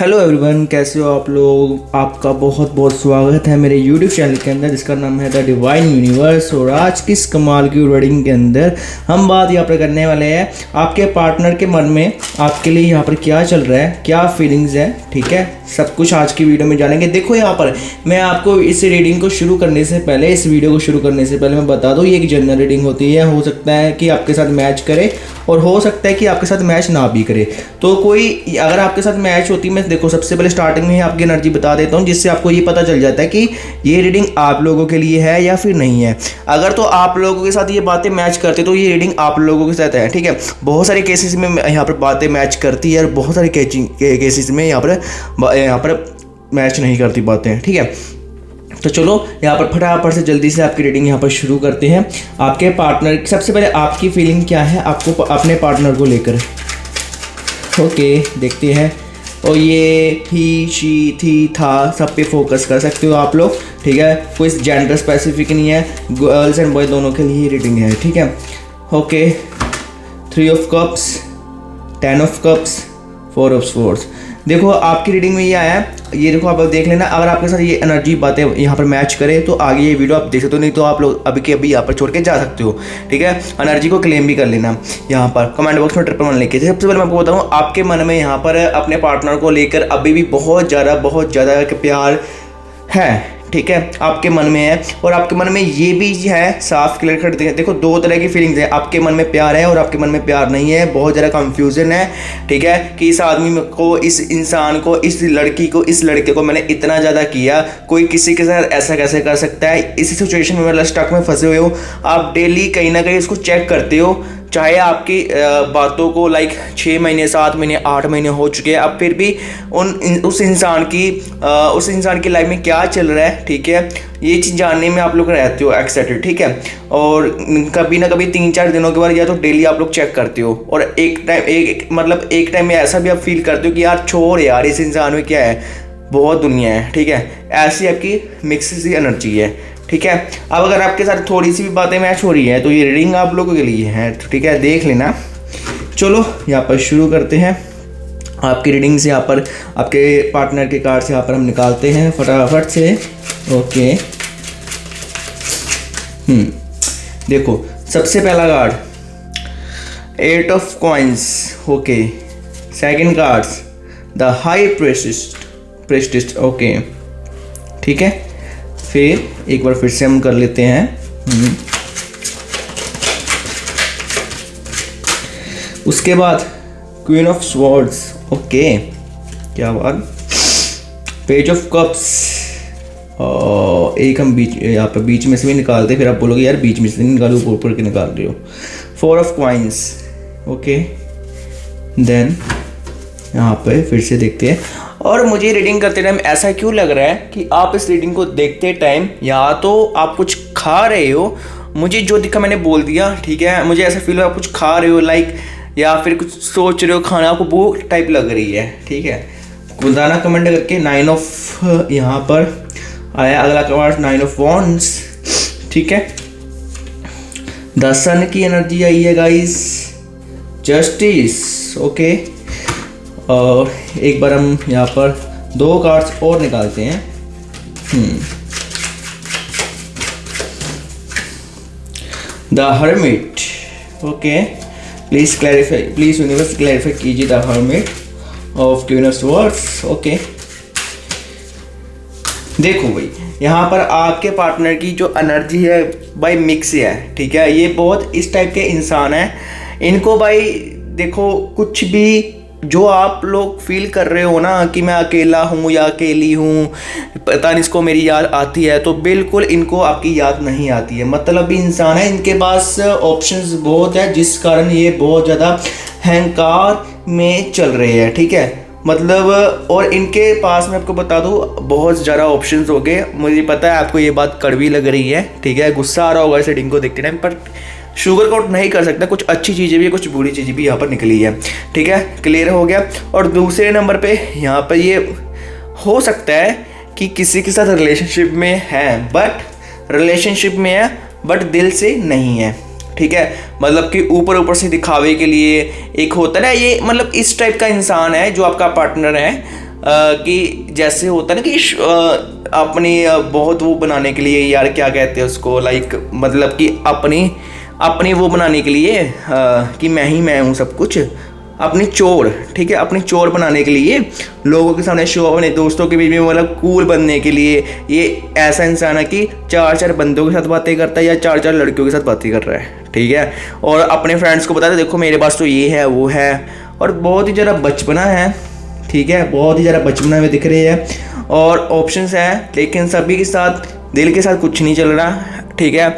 Hello everyone, कैसे हो आप लोग। आपका बहुत बहुत स्वागत है मेरे यूट्यूब चैनल के अंदर जिसका नाम है द डिवाइन यूनिवर्स। और आज की इस कमाल की रीडिंग के अंदर हम बात यहाँ पर करने वाले हैं आपके पार्टनर के मन में आपके लिए यहाँ पर क्या चल रहा है, क्या फीलिंग्स है। ठीक है, सब कुछ आज की वीडियो में जानेंगे। देखो यहाँ पर मैं आपको इस रीडिंग को शुरू करने से पहले, इस वीडियो को शुरू करने से पहले मैं बता दूँ, ये एक जनरल रीडिंग होती है। हो सकता है कि आपके साथ मैच करे और हो सकता है कि आपके साथ मैच ना भी करे। तो कोई अगर आपके साथ मैच होती है, मैं देखो सबसे पहले स्टार्टिंग में ही आपकी एनर्जी बता देता हूँ जिससे आपको ये पता चल जाता है कि ये रीडिंग आप लोगों के लिए है या फिर नहीं है। अगर तो आप लोगों के साथ ये बातें मैच करते तो ये रीडिंग आप लोगों के साथ है। ठीक है, बहुत सारे केसेस में यहाँ पर बातें मैच करती है और बहुत सारे केसेस में यहाँ पर मैच नहीं करती बातें। ठीक है, तो चलो यहाँ पर फटाफट से जल्दी से आपकी रीडिंग यहाँ पर शुरू करते हैं। आपके पार्टनर, सबसे पहले आपकी फीलिंग क्या है आपको अपने पार्टनर को लेकर। ओके, देखते हैं। और ये ही, शी, थी, था, सब पे फोकस कर सकते हो आप लोग। ठीक है, कोई जेंडर स्पेसिफिक नहीं है, गर्ल्स एंड बॉय दोनों के लिए रीडिंग है। ठीक है, okay. 3 of cups, 10 of cups, 4 of swords. देखो आपकी रीडिंग में ये आया है, ये देखो आप देख लेना। अगर आपके साथ ये एनर्जी बातें यहाँ पर मैच करे तो आगे ये वीडियो आप देख सकते हो, नहीं तो आप लोग अभी के अभी यहाँ पर छोड़ के जा सकते हो। ठीक है, एनर्जी को क्लेम भी कर लेना यहाँ पर कमेंट बॉक्स में 111 लिख के। सबसे पहले मैं आपको बताऊँ, आपके मन में यहाँ पर अपने पार्टनर को लेकर अभी भी बहुत ज़्यादा प्यार है। ठीक है, आपके मन में है और आपके मन में ये भी है, साफ क्लियर कर देते हैं। देखो दो तरह की फीलिंग्स है, आपके मन में प्यार है और आपके मन में प्यार नहीं है। बहुत ज़्यादा कंफ्यूजन है। ठीक है, कि इस आदमी को, इस इंसान को, इस लड़की को, इस लड़के को मैंने इतना ज़्यादा किया, कोई किसी के साथ ऐसा कैसे कर सकता है। इसी सिचुएशन में मतलब स्टक में फंसे हुए हो आप। डेली कहीं ना कहीं इसको चेक करते हो, चाहे आपकी बातों को 6 महीने, 7 महीने, 8 महीने हो चुके हैं, अब फिर भी उस इंसान की लाइफ में क्या चल रहा है। ठीक है, ये चीज़ जानने में आप लोग रहते हो एक्साइटेड। ठीक है, और कभी ना कभी 3-4 दिनों के बाद या तो डेली आप लोग चेक करते हो। और एक टाइम में ऐसा भी आप फील करते हो कि यार छोड़ यार, इस इंसान में क्या है, बहुत दुनिया है। ठीक है, ऐसी आपकी मिक्स सी एनर्जी है। ठीक है, अब अगर आपके साथ थोड़ी सी भी बातें मैच हो रही है तो ये रीडिंग आप लोगों के लिए है। ठीक है, देख लेना। चलो यहाँ पर शुरू करते हैं आपकी रीडिंग से। यहाँ पर आपके पार्टनर के कार्ड से यहाँ पर हम निकालते हैं फटाफट से। ओके, देखो सबसे पहला card 8 of coins. Okay, second cards the high priestess. Okay, ठीक है, फिर एक बार फिर से हम कर लेते हैं। उसके बाद क्वीन ऑफ स्वॉर्ड्स। ओके, क्या बात। Page of cups. एक हम यहाँ पर बीच में से भी निकालते, फिर आप बोलोगे यार बीच में से नहीं निकालो, ऊपर के निकाल रहे हो। 4 ऑफ क्वाइंस। ओके, देन यहाँ पे फिर से देखते हैं। और मुझे रीडिंग करते टाइम ऐसा क्यों लग रहा है कि आप इस रीडिंग को देखते टाइम या तो आप कुछ खा रहे हो, मुझे जो दिखा मैंने बोल दिया। ठीक है, मुझे ऐसा फील हो आप कुछ खा रहे हो या फिर कुछ सोच रहे हो, खाना आपको भूख टाइप लग रही है। ठीक है, बताना कमेंट करके। 9 ऑफ यहाँ पर आया अगला कार्ड, 9 ऑफ वॉन्ड्स। ठीक है, द सन की एनर्जी आई है गाइस, जस्टिस। ओके, और एक बार हम यहाँ पर 2 कार्ड्स और निकालते हैं। The hermit. Okay, please universe clarify कीजिए the hermit of queen of swords. Okay, देखो भाई यहाँ पर आपके पार्टनर की जो एनर्जी है भाई मिक्स है। ठीक है, ये बहुत इस टाइप के इंसान है। इनको भाई देखो, कुछ भी जो आप लोग फील कर रहे हो ना कि मैं अकेला हूँ या अकेली हूँ, पता नहीं इसको मेरी याद आती है, तो बिल्कुल इनको आपकी याद नहीं आती है। मतलब इंसान है, इनके पास ऑप्शंस बहुत है जिस कारण ये बहुत ज़्यादा अहंकार में चल रहे हैं। ठीक है, मतलब और इनके पास मैं आपको बता दूँ बहुत ज़्यादा ऑप्शंस हो गए। मुझे पता है आपको ये बात कड़वी लग रही है। ठीक है, गुस्सा आ रहा होगा इस रीडिंग को देखते टाइम, पर शुगर कोट नहीं कर सकता, कुछ अच्छी चीज़ें भी, कुछ बुरी चीज़ें भी यहाँ पर निकली है। ठीक है, क्लियर हो गया। और दूसरे नंबर पे यहाँ पर ये हो सकता है कि किसी के साथ रिलेशनशिप में है, बट रिलेशनशिप में है बट दिल से नहीं है। ठीक है, मतलब कि ऊपर ऊपर से दिखावे के लिए एक होता है ना, ये मतलब इस टाइप का इंसान है जो आपका पार्टनर है। कि जैसे होता है ना कि अपनी बहुत वो बनाने के लिए, यार क्या कहते हैं उसको, लाइक मतलब कि अपनी वो बनाने के लिए कि मैं हूँ सब कुछ, अपनी चोर, ठीक है, अपनी चोर बनाने के लिए, लोगों के सामने शो, अपने दोस्तों के बीच में मतलब कूल बनने के लिए, ये ऐसा इंसान है कि 4-4 बंदों के साथ बातें करता है या 4-4 लड़कियों के साथ बातें कर रहा है, ठीक है, और अपने फ्रेंड्स को बताता है देखो मेरे पास तो ये है वो है, और बहुत ही ज़रा बचपना है, ठीक है, बहुत ही ज़रा बचपना में दिख रही है, और ऑप्शंस हैं, लेकिन सभी के साथ दिल के साथ कुछ नहीं चल रहा, ठीक है।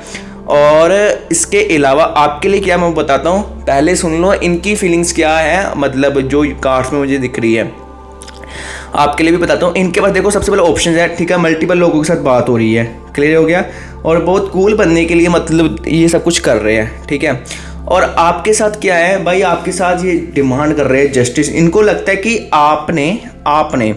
और इसके अलावा आपके लिए क्या मैं बताता हूँ, पहले सुन लो इनकी फीलिंग्स क्या है, मतलब जो कार्ड्स में मुझे दिख रही है आपके लिए भी बताता हूँ। इनके पास देखो सबसे पहले ऑप्शन है, ठीक है, मल्टीपल लोगों के साथ बात हो रही है, क्लियर हो गया, और बहुत कूल बनने के लिए मतलब ये सब कुछ कर रहे हैं, ठीक है। और आपके साथ क्या है भाई, आपके साथ ये डिमांड कर रहे हैं जस्टिस, इनको लगता है कि आपने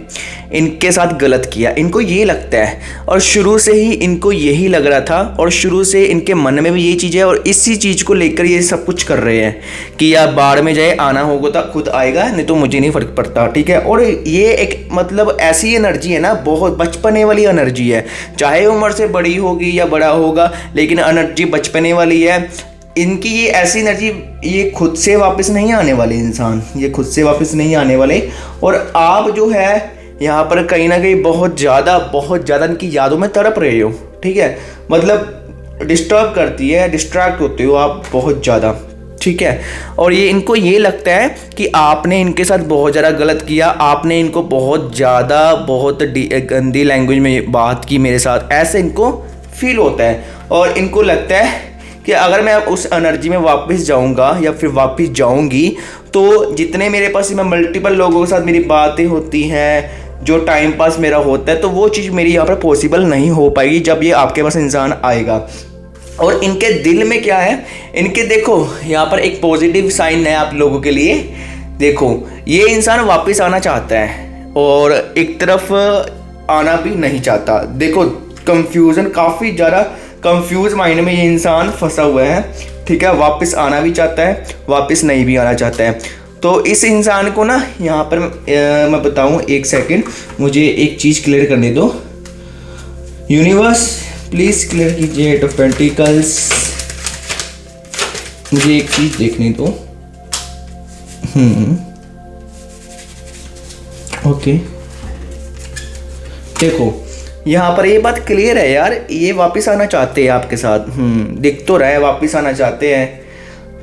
इनके साथ गलत किया, इनको ये लगता है, और शुरू से ही इनको यही लग रहा था, और शुरू से इनके मन में भी ये चीज़ है, और इसी चीज़ को लेकर ये सब कुछ कर रहे हैं कि यार बाढ़ में जाए, आना होगा तो खुद आएगा, नहीं तो मुझे नहीं फ़र्क पड़ता, ठीक है। और ये एक मतलब ऐसी एनर्जी है ना, बहुत बचपने वाली एनर्जी है, चाहे उम्र से बड़ी होगी या बड़ा होगा, लेकिन एनर्जी बचपने वाली है इनकी। ये ऐसी एनर्जी, ये खुद से वापस नहीं आने वाले इंसान, ये खुद से वापस नहीं आने वाले। और आप जो है यहाँ पर कहीं ना कहीं बहुत ज़्यादा इनकी यादों में तड़प रहे हो, ठीक है, मतलब डिस्टर्ब करती है, डिस्ट्रैक्ट होते हो आप बहुत ज़्यादा, ठीक है। और ये इनको ये लगता है कि आपने इनके साथ बहुत ज़्यादा गलत किया, आपने इनको बहुत गंदी लैंग्वेज में बात की मेरे साथ, ऐसे इनको फील होता है। और इनको लगता है कि अगर मैं उस एनर्जी में वापस जाऊंगा या फिर वापस जाऊंगी तो जितने मेरे पास मैं मल्टीपल लोगों के साथ मेरी बातें होती हैं, जो टाइम पास मेरा होता है, तो वो चीज़ मेरी यहाँ पर पॉसिबल नहीं हो पाएगी जब ये आपके पास इंसान आएगा। और इनके दिल में क्या है, इनके देखो यहाँ पर एक पॉजिटिव साइन है आप लोगों के लिए, देखो ये इंसान वापस आना चाहता है और एक तरफ आना भी नहीं चाहता। देखो कंफ्यूजन, काफ़ी ज़्यादा कंफ्यूज माइंड में ये इंसान फंसा हुआ है, ठीक है, वापस आना भी चाहता है, वापस नहीं भी आना चाहता है। तो इस इंसान को ना यहाँ पर मैं बताऊँ, एक सेकंड मुझे एक चीज़ क्लियर करने दो, यूनिवर्स प्लीज़ क्लियर कीजिए एट ऑफ पेंटिकल्स, मुझे एक चीज़ देखने दो। ओके, देखो यहाँ पर ये बात क्लियर है यार, ये वापस आना चाहते हैं आपके साथ, दिख तो रहा है वापस आना चाहते हैं,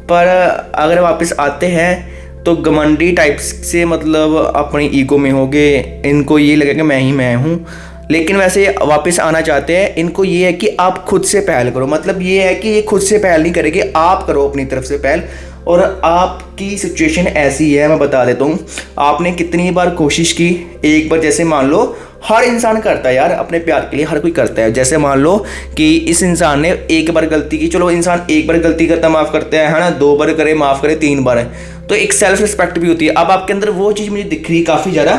पर अगर वापस आते हैं तो घमंडी टाइप्स से, मतलब अपनी ईगो में होगे, इनको ये लगेगा कि मैं ही मैं हूँ। लेकिन वैसे वापस आना चाहते हैं, इनको ये है कि आप खुद से पहल करो, मतलब ये है कि ये खुद से पहल नहीं करेंगे, आप करो अपनी तरफ से पहल। और आपकी सिचुएशन ऐसी है, मैं बता देता हूँ, आपने कितनी बार कोशिश की, एक बार जैसे मान लो हर इंसान करता है यार अपने प्यार के लिए, हर कोई करता है, जैसे मान लो कि इस इंसान ने एक बार गलती की, चलो इंसान एक बार गलती करता माफ़ करता है ना, 2 बार करे माफ़ करे, 3 बार है, तो एक सेल्फ रिस्पेक्ट भी होती है। अब आपके अंदर वो चीज़ मुझे दिख रही है काफ़ी ज़्यादा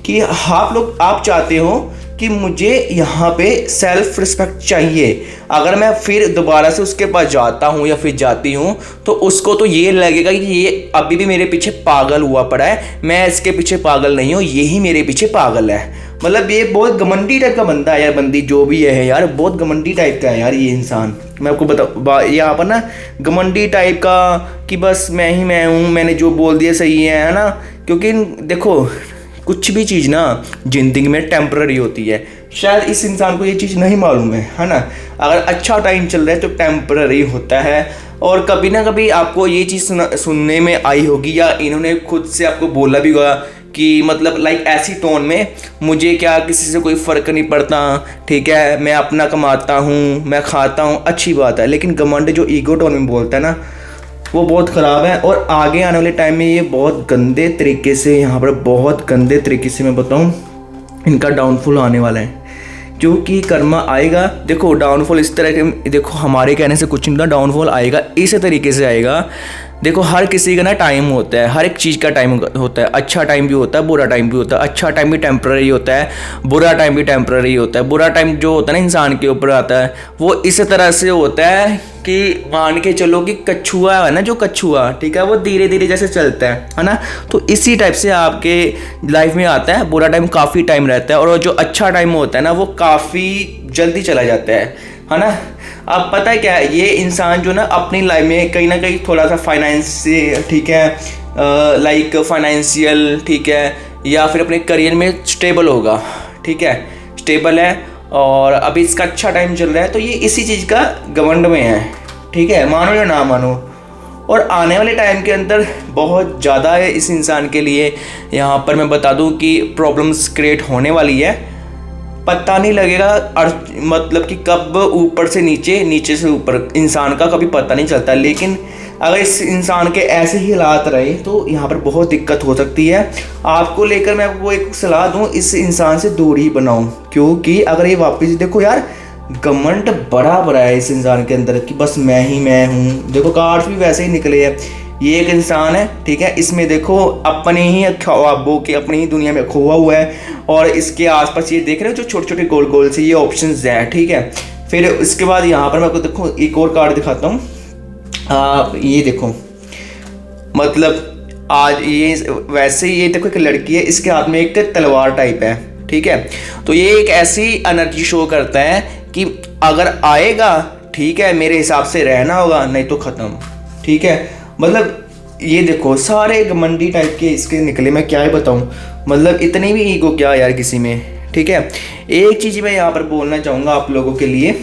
कि आप चाहते हो कि मुझे यहाँ पे सेल्फ रिस्पेक्ट चाहिए, अगर मैं फिर दोबारा से उसके पास जाता हूँ या फिर जाती हूँ तो उसको तो ये लगेगा कि ये अभी भी मेरे पीछे पागल हुआ पड़ा है, मैं इसके पीछे पागल नहीं हूँ, यही मेरे पीछे पागल है। मतलब ये बहुत घमंडी टाइप का बंदा है यार, बंदी जो भी है यार, बहुत घमंडी टाइप का है यार ये इंसान। मैं आपको बता यहाँ पर ना घमंडी टाइप का कि बस मैं ही मैं हूँ, मैंने जो बोल दिया सही है ना, क्योंकि देखो कुछ भी चीज़ ना ज़िंदगी में टेम्पररी होती है, शायद इस इंसान को ये चीज़ नहीं मालूम है ना। अगर अच्छा टाइम चल रहा है तो टेम्पररी होता है, और कभी ना कभी आपको ये चीज़ सुनने में आई होगी या इन्होंने खुद से आपको बोला भी होगा कि मतलब लाइक ऐसी टोन में, मुझे क्या किसी से कोई फ़र्क नहीं पड़ता, ठीक है, मैं अपना कमाता हूँ, मैं खाता हूँ, अच्छी बात है, लेकिन घमंड जो ईगो टोन में बोलता है ना, वो बहुत ख़राब है। और आगे आने वाले टाइम में ये बहुत गंदे तरीके से, यहाँ पर बहुत गंदे तरीके से मैं बताऊँ, इनका डाउनफॉल आने वाला है, क्योंकि कर्मा आएगा। देखो डाउनफॉल इस तरह के, देखो हमारे कहने से कुछ नहीं, डाउनफॉल आएगा इस तरीके से आएगा देखो हर किसी का ना टाइम होता है, हर एक चीज़ का टाइम होता है। अच्छा टाइम भी होता है, बुरा टाइम भी होता है। अच्छा टाइम भी टेम्पररी होता है, बुरा टाइम भी टेम्पररी होता है। बुरा टाइम जो होता है ना इंसान के ऊपर आता है, वो इस तरह से होता है कि मान के चलो कि कछुआ है ना, जो कछुआ, ठीक है, वो धीरे धीरे जैसे चलता है ना, तो इसी टाइप से आपके लाइफ में आता है। बुरा टाइम काफ़ी टाइम रहता है, और जो अच्छा टाइम होता है ना, वो काफ़ी जल्दी चला जाता है ना। अब पता है क्या है, ये इंसान जो ना अपनी लाइफ में कहीं ना कहीं थोड़ा सा फाइनेंस से, ठीक है, लाइक फाइनेंशियल, ठीक है, या फिर अपने करियर में स्टेबल होगा, ठीक है, स्टेबल है, और अभी इसका अच्छा टाइम चल रहा है, तो ये इसी चीज़ का घमंड में है, ठीक है, मानो या ना मानो। और आने वाले टाइम के अंदर बहुत ज़्यादा है इस इंसान के लिए। यहाँ पर मैं बता दूँ कि प्रॉब्लम्स क्रिएट होने वाली है, पता नहीं लगेगा मतलब कि कब ऊपर से नीचे, नीचे से ऊपर, इंसान का कभी पता नहीं चलता। लेकिन अगर इस इंसान के ऐसे ही हालात रहे तो यहाँ पर बहुत दिक्कत हो सकती है। आपको लेकर मैं आपको एक सलाह दूँ, इस इंसान से दूरी बनाऊँ, क्योंकि अगर ये वापस, देखो यार, घमंड बड़ा बड़ा है इस इंसान के अंदर कि बस मैं ही मैं हूँ। देखो कार्ड्स भी वैसे ही निकले हैं। ये एक इंसान है, ठीक है, इसमें देखो अपने ही ख्वाबों के, अपनी ही दुनिया में खोआ हुआ है, और इसके आसपास ये देख रहे हो जो छोटे छोटे गोल गोल से ये ऑप्शंस हैं, ठीक है। फिर इसके बाद यहाँ पर मैं आपको देखो एक और कार्ड दिखाता हूँ। ये देखो, मतलब आज ये वैसे ये देखो एक लड़की है, इसके हाथ में एक तलवार टाइप है, ठीक है। तो ये एक ऐसी एनर्जी शो करता है कि अगर आएगा, ठीक है, मेरे हिसाब से रहना होगा, नहीं तो ख़त्म, ठीक है। मतलब ये देखो सारे घमंडी टाइप के इसके निकले, मैं क्या ही बताऊँ, मतलब इतनी भी ईगो क्या यार किसी में, ठीक है। एक चीज़ मैं यहाँ पर बोलना चाहूँगा आप लोगों के लिए,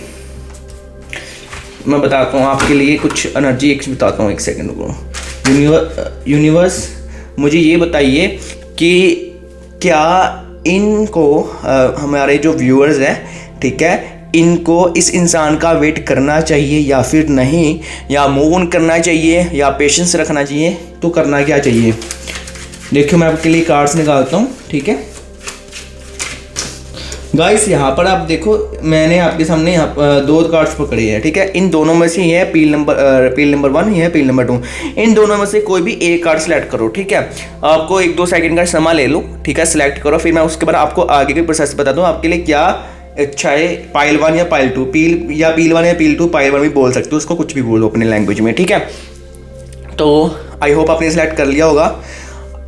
मैं बताता हूँ आपके लिए कुछ एनर्जी, एक बताता हूँ, एक सेकंड को। यूनिवर्स मुझे ये बताइए कि क्या इनको हमारे जो व्यूअर्स हैं, ठीक है, इनको इस इंसान का वेट करना चाहिए या फिर नहीं, या मूव ऑन करना चाहिए, या पेशेंस रखना चाहिए, तो करना क्या चाहिए। देखियो मैं आपके लिए कार्ड्स निकालता हूँ, ठीक है गाइस। यहाँ पर आप देखो, मैंने आपके सामने यहाँ पर 2 कार्ड्स पकड़े हैं, ठीक है। इन दोनों में से ये है पील नंबर 1, ये है पील नंबर 2। इन दोनों में से कोई भी एक कार्ड सेलेक्ट करो, ठीक है। आपको 1-2 सेकंड का समय ले लो, ठीक है, सेलेक्ट करो, फिर मैं उसके बाद आपको आगे के प्रोसेस बता दूँ आपके लिए क्या अच्छा है। पाइल 1 या पाइल 2, पील 1 या पील 2, पाइल 1 भी बोल सकते हो, उसको कुछ भी बोलो अपने लैंग्वेज में, ठीक है। तो आई होप आपने सेलेक्ट कर लिया होगा।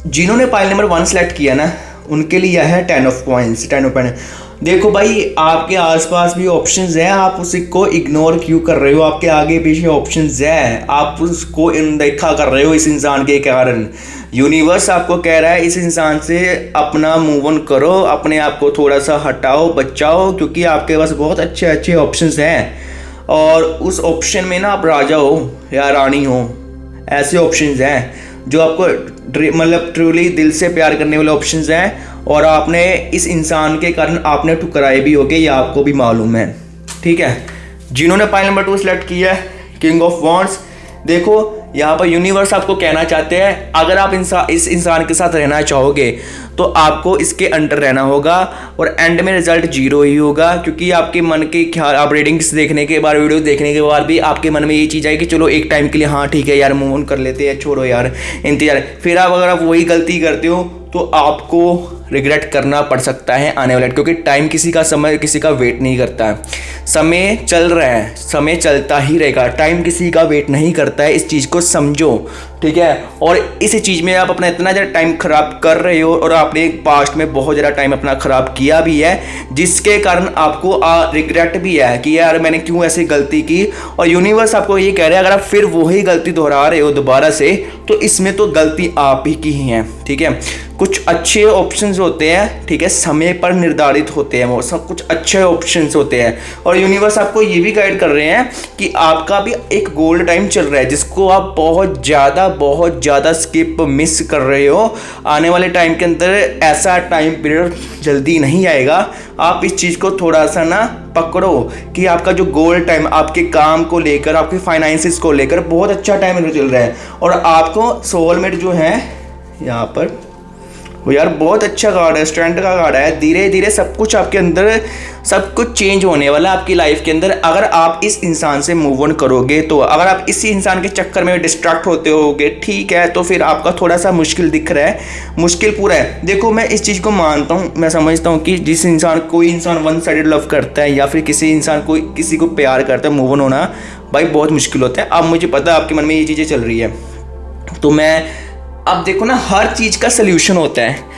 जिन्होंने पाइल नंबर 1 सेलेक्ट किया ना, उनके लिए यह है 10 ऑफ पॉइंट्स, 10 ऑफ पॉइंट। देखो भाई, आपके आसपास भी ऑप्शंस हैं, आप उसको इग्नोर क्यों कर रहे हो। आपके आगे पीछे ऑप्शंस हैं, आप उसको अनदेखा कर रहे हो इस इंसान के कारण। यूनिवर्स आपको कह रहा है इस इंसान से अपना मूव ऑन करो, अपने आप को थोड़ा सा हटाओ, बचाओ, क्योंकि आपके पास बहुत अच्छे अच्छे ऑप्शंस हैं, और उस ऑप्शन में ना आप राजा हो या रानी हो, ऐसे ऑप्शंस हैं जो आपको मतलब ट्रूली दिल से प्यार करने वाले ऑप्शंस हैं। और आपने इस इंसान के कारण आपने ठुकराए भी होगे, ये आपको भी मालूम है, ठीक है। जिन्होंने पाइल नंबर 2 सेलेक्ट किया है, किंग ऑफ वॉन्ड्स, देखो यहाँ पर यूनिवर्स आपको कहना चाहते हैं अगर आप इस इंसान के साथ रहना चाहोगे तो आपको इसके अंडर रहना होगा, और एंड में रिजल्ट 0 ही होगा, क्योंकि आपके मन के ख्याल, आप रेटिंग्स देखने के बाद, वीडियो देखने के बाद भी आपके मन में ये चीज़ आई कि चलो एक टाइम के लिए हाँ ठीक है यार, मूव ऑन कर लेते हैं, छोड़ो यार इंतजार। फिर आप अगर आप वही गलती करते हो तो आपको रिग्रेट करना पड़ सकता है आने वाले, क्योंकि टाइम किसी का, समय किसी का वेट नहीं करता है। समय चल रहा है, समय चलता ही रहेगा, टाइम किसी का वेट नहीं करता है, इस चीज़ को समझो, ठीक है। और इस चीज़ में आप अपना इतना ज़्यादा टाइम ख़राब कर रहे हो, और आपने पास्ट में बहुत ज़्यादा टाइम अपना ख़राब किया भी है, जिसके कारण आपको रिग्रेट भी है कि यार मैंने क्यों ऐसी गलती की। और यूनिवर्स आपको ये कह रहा है अगर आप फिर वही गलती दोहरा रहे हो दोबारा से, तो इसमें तो गलती आप ही की ही है, ठीक है। कुछ अच्छे ऑप्शंस होते हैं, ठीक है, समय पर निर्धारित होते हैं, वो सब कुछ अच्छे ऑप्शंस होते हैं। और यूनिवर्स आपको ये भी गाइड कर रहे हैं कि आपका भी एक गोल्ड टाइम चल रहा है, जिसको आप बहुत ज़्यादा स्किप मिस कर रहे हो। आने वाले टाइम के अंदर ऐसा टाइम पीरियड जल्दी नहीं आएगा। आप इस चीज़ को थोड़ा सा ना पकड़ो कि आपका जो गोल्ड टाइम, आपके काम को लेकर, आपके फाइनेंसिस को लेकर बहुत अच्छा टाइम चल रहा है। और आपको सोलमेट जो है यहाँ पर वो यार बहुत अच्छा कार्ड है, स्ट्रेंथ का कार्ड है। धीरे धीरे सब कुछ आपके अंदर सब कुछ चेंज होने वाला है आपकी लाइफ के अंदर, अगर आप इस इंसान से मूव ऑन करोगे तो। अगर आप इसी इंसान के चक्कर में डिस्ट्रैक्ट होते होगे, ठीक है, तो फिर आपका थोड़ा सा मुश्किल दिख रहा है, मुश्किल पूरा है। देखो मैं इस चीज़ को मानता हूँ, मैं समझता हूँ कि जिस इंसान कोई इंसान वन साइडेड लव करता है या फिर किसी इंसान को किसी को प्यार करता है, मूव ऑन होना भाई बहुत मुश्किल होता है। अब मुझे पता है आपके मन में ये चीज़ें चल रही है, तो मैं अब देखो ना, हर चीज़ का सल्यूशन होता है।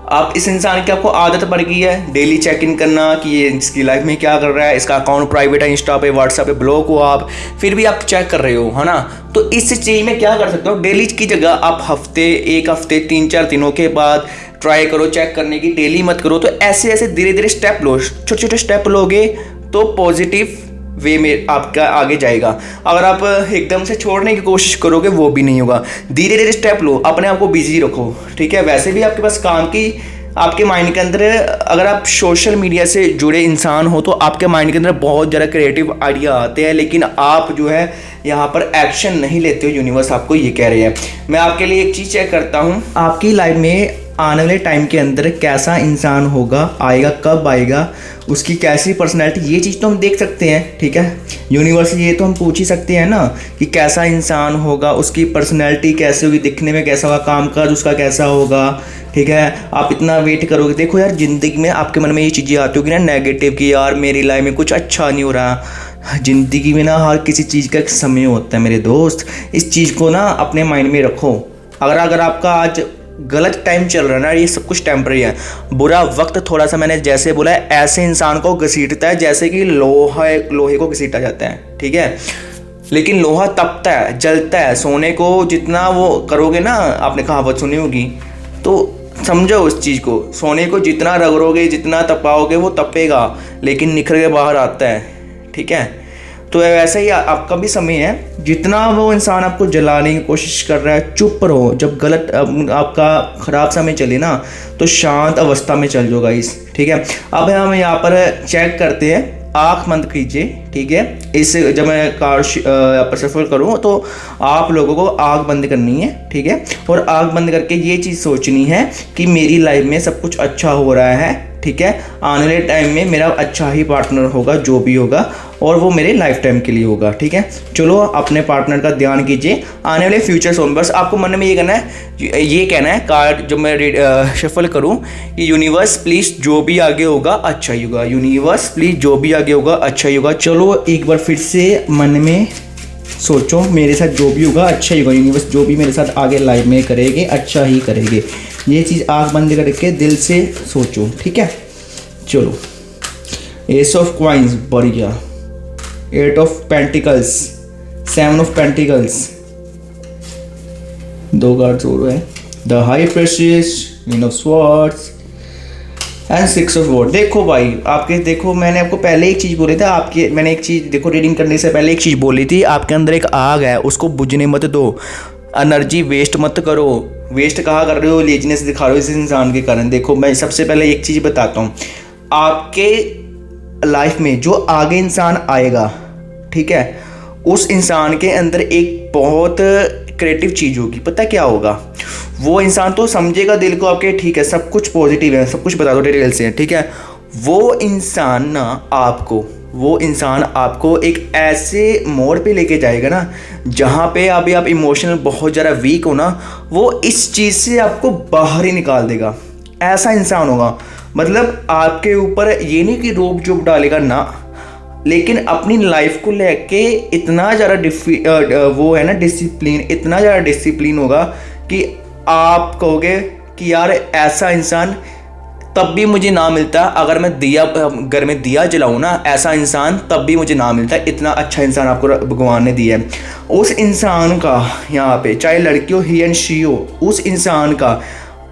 आप इस इंसान की आपको आदत पड़ गई है डेली चेक इन करना कि ये इसकी लाइफ में क्या कर रहा है, इसका अकाउंट प्राइवेट है, इंस्टा पे व्हाट्सएप पे ब्लॉक हो आप, फिर भी आप चेक कर रहे हो, है ना। तो इस चीज़ में क्या कर सकते हो, डेली की जगह आप एक हफ्ते 3-4 दिनों के बाद ट्राई करो चेक करने की, डेली मत करो। तो ऐसे ऐसे धीरे धीरे स्टेप लो, छोटे छोटे स्टेप लोगे तो पॉजिटिव वे में आपका आगे जाएगा। अगर आप एकदम से छोड़ने की कोशिश करोगे वो भी नहीं होगा। धीरे धीरे स्टेप लो, अपने आप को बिजी रखो, ठीक है। वैसे भी आपके पास काम की आपके माइंड के अंदर, अगर आप सोशल मीडिया से जुड़े इंसान हो तो आपके माइंड के अंदर बहुत ज़्यादा क्रिएटिव आइडिया आते हैं, लेकिन आप जो है यहाँ पर एक्शन नहीं लेते हो। यूनिवर्स आपको ये कह रहे हैं। मैं आपके लिए एक चीज़ चेक करता हूँ, आपकी लाइफ में आने वाले टाइम के अंदर कैसा इंसान होगा, आएगा, कब आएगा, उसकी कैसी पर्सनैलिटी, ये चीज़ तो हम देख सकते हैं, ठीक है। यूनिवर्स ये तो हम पूछ ही सकते हैं ना कि कैसा इंसान होगा, उसकी पर्सनैलिटी कैसे होगी, दिखने में कैसा होगा, कामकाज उसका कैसा होगा, ठीक है। आप इतना वेट करोगे। देखो यार, ज़िंदगी में आपके मन में ये चीज़ें आती होगी ना नेगेटिव की, यार मेरी लाइफ में कुछ अच्छा नहीं हो रहा। ज़िंदगी में ना हर किसी चीज़ का एक समय होता है मेरे दोस्त, इस चीज़ को ना अपने माइंड में रखो। अगर आपका आज गलत टाइम चल रहा है ना, ये सब कुछ टेम्पररी है। बुरा वक्त थोड़ा सा, मैंने जैसे बोला है, ऐसे इंसान को घसीटता है जैसे कि लोहे को घसीटा जाता है, ठीक है। लेकिन लोहा तपता है, जलता है। सोने को जितना वो करोगे ना, आपने कहावत सुनी होगी, तो समझो उस चीज़ को, सोने को जितना रगड़ोगे, जितना तपाओगे वो तपेगा, लेकिन निखर के बाहर आता है, ठीक है। तो वैसे ही आपका भी समय है, जितना वो इंसान आपको जलाने की कोशिश कर रहा है, चुप रहो। जब गलत आपका ख़राब समय चले ना, तो शांत अवस्था में चल जाओ गाइस, ठीक है। अब हम यहाँ पर चेक करते हैं, आँख बंद कीजिए, ठीक है। इस जब मैं कार यहाँ पर सफ़र करूँ तो आप लोगों को आँख बंद करनी है, ठीक है। और आँख बंद करके ये चीज़ सोचनी है कि मेरी लाइफ में सब कुछ अच्छा हो रहा है, ठीक है। आने वाले टाइम में मेरा अच्छा ही पार्टनर होगा, जो भी होगा, और वो मेरे लाइफ टाइम के लिए होगा, ठीक है। चलो अपने पार्टनर का ध्यान कीजिए, आने वाले फ्यूचर सोन। बस आपको मन में ये कहना है कार्ड जब मैं शफल करूं कि यूनिवर्स प्लीज़ जो भी आगे होगा अच्छा ही होगा, यूनिवर्स प्लीज़ जो भी आगे होगा अच्छा ही होगा। चलो एक बार फिर से मन में सोचो, मेरे साथ जो भी होगा अच्छा ही होगा, यूनिवर्स जो भी मेरे साथ आगे लाइफ में करेंगे अच्छा ही करेंगे। ये चीज़ आँख बंद करके दिल से सोचो, ठीक है। चलो, एस ऑफ क्वाइंस बढ़िया, 8 of pentacles, 7 of pentacles, 2 cards और है, the high priestess, queen of swords and 6 of वॉर्ड। देखो भाई, आपके देखो, मैंने आपको पहले एक चीज़ बोली थी, मैंने एक चीज़ देखो, रीडिंग करने से पहले एक चीज़ बोली थी, आपके अंदर एक आग है, उसको बुझने मत दो, एनर्जी वेस्ट मत करो। वेस्ट कहाँ कर रहे हो, लेजीनेस दिखा रहे हो इस इंसान के कारण। देखो मैं सबसे पहले एक चीज़ बताता हूँ, आपके लाइफ में जो आगे इंसान आएगा, ठीक है, उस इंसान के अंदर एक बहुत क्रिएटिव चीज़ होगी। पता क्या होगा, वो इंसान तो समझेगा दिल को आपके, ठीक है, सब कुछ पॉजिटिव है, सब कुछ बता दो डिटेल से, ठीक है। वो इंसान आपको एक ऐसे मोड़ पे लेके जाएगा ना, जहाँ पे अभी आप इमोशनल बहुत ज़्यादा वीक हो ना, वो इस चीज़ से आपको बाहर ही निकाल देगा। ऐसा इंसान होगा, मतलब आपके ऊपर ये नहीं कि रोक जोक डालेगा ना, लेकिन अपनी लाइफ को लेके इतना ज़्यादा वो है ना डिसिप्लिन, इतना ज़्यादा डिसिप्लिन होगा कि आप कहोगे कि यार ऐसा इंसान तब भी मुझे ना मिलता अगर मैं घर में दिया जलाऊँ ना, ऐसा इंसान तब भी मुझे ना मिलता। इतना अच्छा इंसान आपको भगवान ने दिया है। उस इंसान का यहाँ पे, चाहे लड़की हो, ही एंड शी हो, उस इंसान का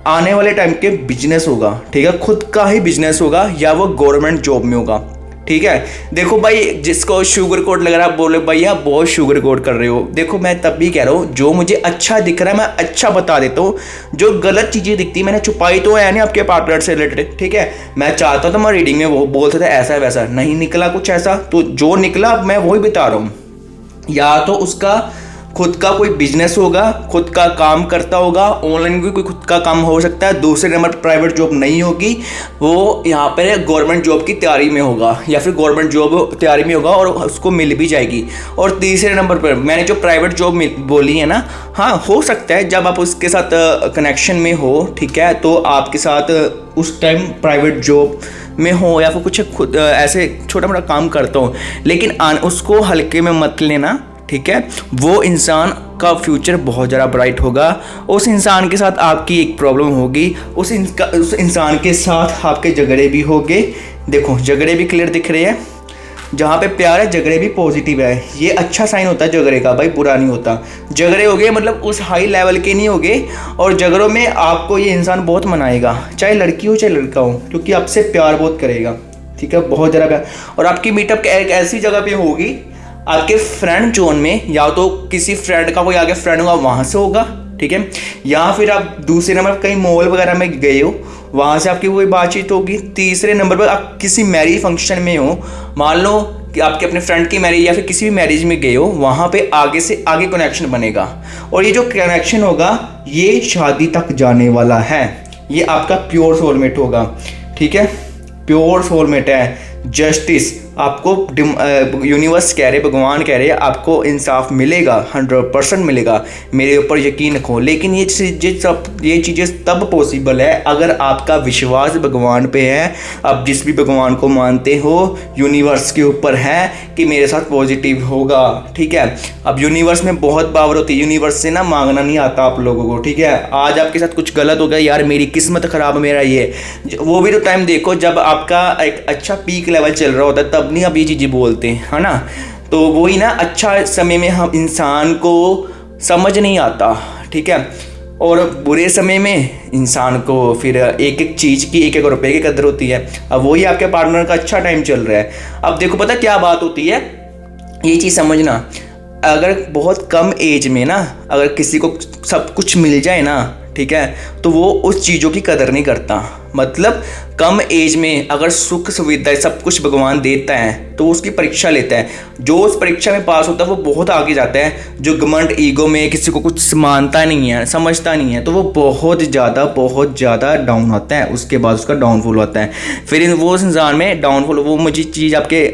आने वाले टाइम के बिजनेस होगा, ठीक है, खुद का ही बिजनेस होगा, या वो गवर्नमेंट जॉब में होगा, ठीक है। देखो भाई, जिसको शुगर कोट लग रहा है बोले भैया बहुत शुगर कोट कर रहे हो, देखो मैं तब भी कह रहा हूँ, जो मुझे अच्छा दिख रहा है मैं अच्छा बता देता हूँ, जो गलत चीज़ें दिखती मैंने छुपाई तो है नहीं आपके पार्टनर से रिलेटेड, ठीक है। मैं चाहता था मैं रीडिंग में वो बोलते थे ऐसा वैसा, नहीं निकला कुछ ऐसा, तो जो निकला मैं वही बता रहा हूँ। या तो उसका खुद का कोई बिजनेस होगा, खुद का काम करता होगा, ऑनलाइन भी कोई खुद का काम हो सकता है। दूसरे नंबर पर प्राइवेट जॉब नहीं होगी, वो यहाँ पर गवर्नमेंट जॉब की तैयारी में होगा या फिर गवर्नमेंट जॉब तैयारी में होगा और उसको मिल भी जाएगी। और तीसरे नंबर पर मैंने जो प्राइवेट जॉब बोली है ना, हाँ हो सकता है जब आप उसके साथ कनेक्शन में हो, ठीक है, तो आपके साथ उस टाइम प्राइवेट जॉब में हो या फिर कुछ खुद ऐसे छोटा मोटा काम करता हो, लेकिन उसको हल्के में मत लेना, ठीक है। वो इंसान का फ्यूचर बहुत ज़्यादा ब्राइट होगा। उस इंसान के साथ आपकी एक प्रॉब्लम होगी, उस इंसान के साथ आपके झगड़े भी होंगे। देखो झगड़े भी क्लियर दिख रहे हैं, जहाँ पे प्यार है झगड़े भी पॉजिटिव है, ये अच्छा साइन होता है झगड़े का, भाई बुरा नहीं होता। झगड़े हो गए मतलब उस हाई लेवल के नहीं हो गए, और झगड़ों में आपको ये इंसान बहुत मनाएगा, चाहे लड़की हो चाहे लड़का हो, क्योंकि आपसे प्यार बहुत करेगा, ठीक है, बहुत ज़्यादा प्यार। और आपकी मीटअप एक ऐसी जगह पे होगी, आपके फ्रेंड जोन में, या तो किसी फ्रेंड का कोई आगे फ्रेंड होगा वहाँ से होगा, ठीक है, या फिर आप दूसरे नंबर पर कहीं मॉल वगैरह में गए हो, वहाँ से आपकी कोई बातचीत होगी। तीसरे नंबर पर आप किसी मैरिज फंक्शन में हो, मान लो कि आपके अपने फ्रेंड की मैरिज या फिर किसी भी मैरिज में गए हो, वहाँ पे आगे से आगे कनेक्शन बनेगा, और ये जो कनेक्शन होगा ये शादी तक जाने वाला है। ये आपका प्योर सोलमेट होगा, ठीक है, प्योर सोलमेट है। जस्टिस आपको यूनिवर्स कह रहे, भगवान कह रहे आपको इंसाफ मिलेगा, 100% मिलेगा, मेरे ऊपर यकीन रखो। लेकिन ये चीज़ें तब पॉसिबल है अगर आपका विश्वास भगवान पे है, आप जिस भी भगवान को मानते हो, यूनिवर्स के ऊपर है कि मेरे साथ पॉजिटिव होगा, ठीक है। अब यूनिवर्स में बहुत पावर होती है, यूनिवर्स से ना मांगना नहीं आता आप लोगों को, ठीक है। आज आपके साथ कुछ गलत हो गया, यार मेरी किस्मत ख़राब, मेरा ये वो भी तो टाइम देखो जब आपका एक अच्छा पीक लेवल चल रहा होता है, तब नहीं आप ये चीज़ें बोलते हैं, है ना। तो वही ना, अच्छा समय में हम इंसान को समझ नहीं आता, ठीक है, और बुरे समय में इंसान को फिर एक एक चीज़ की, एक एक रुपए की कदर होती है। अब वही आपके पार्टनर का अच्छा टाइम चल रहा है, अब देखो पता क्या बात होती है, ये चीज़ समझना, अगर बहुत कम एज में ना अगर किसी को सब कुछ मिल जाए ना, ठीक है, तो वो उस चीज़ों की कदर नहीं करता। मतलब कम एज में अगर सुख सुविधा सब कुछ भगवान देता है तो उसकी परीक्षा लेता है, जो उस परीक्षा में पास होता है वो बहुत आगे जाता है। जो घमंड ईगो में किसी को कुछ मानता नहीं है, समझता नहीं है, तो वो बहुत ज़्यादा डाउन होता है, उसके बाद उसका डाउनफॉल होता है। फिर वो इंसान में डाउनफॉल, वो मुझे चीज़ आपके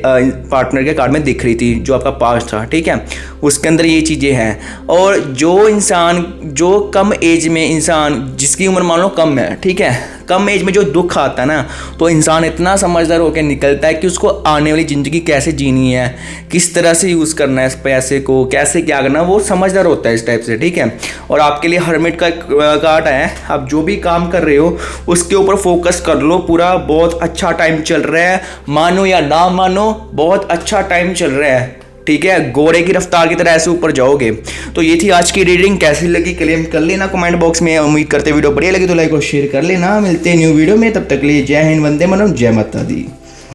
पार्टनर के कार्ड में दिख रही थी, जो आपका पास्ट था, ठीक है, उसके अंदर ये चीज़ें हैं। और जो इंसान, जो कम एज में इंसान, जिसकी उम्र मान लो कम है, ठीक है, कम एज में जो दुख आता है ना, तो इंसान इतना समझदार होकर निकलता है कि उसको आने वाली ज़िंदगी कैसे जीनी है, किस तरह से यूज़ करना है इस पैसे को, कैसे क्या करना, वो समझदार होता है इस टाइप से, ठीक है। और आपके लिए हर्मिट का कार्ड है, आप जो भी काम कर रहे हो उसके ऊपर फोकस कर लो पूरा, बहुत अच्छा टाइम चल रहा है, मानो या ना मानो बहुत अच्छा टाइम चल रहा है, ठीक है, घोड़े की रफ्तार की तरह ऐसे ऊपर जाओगे। तो ये थी आज की रीडिंग, कैसी लगी क्लेम कर लेना कमेंट बॉक्स में। उम्मीद करते वीडियो बढ़िया लगी तो लाइक और शेयर कर लेना। मिलते हैं न्यू वीडियो में, तब तक लिए जय हिंद, वंदे मातरम, जय माता दी।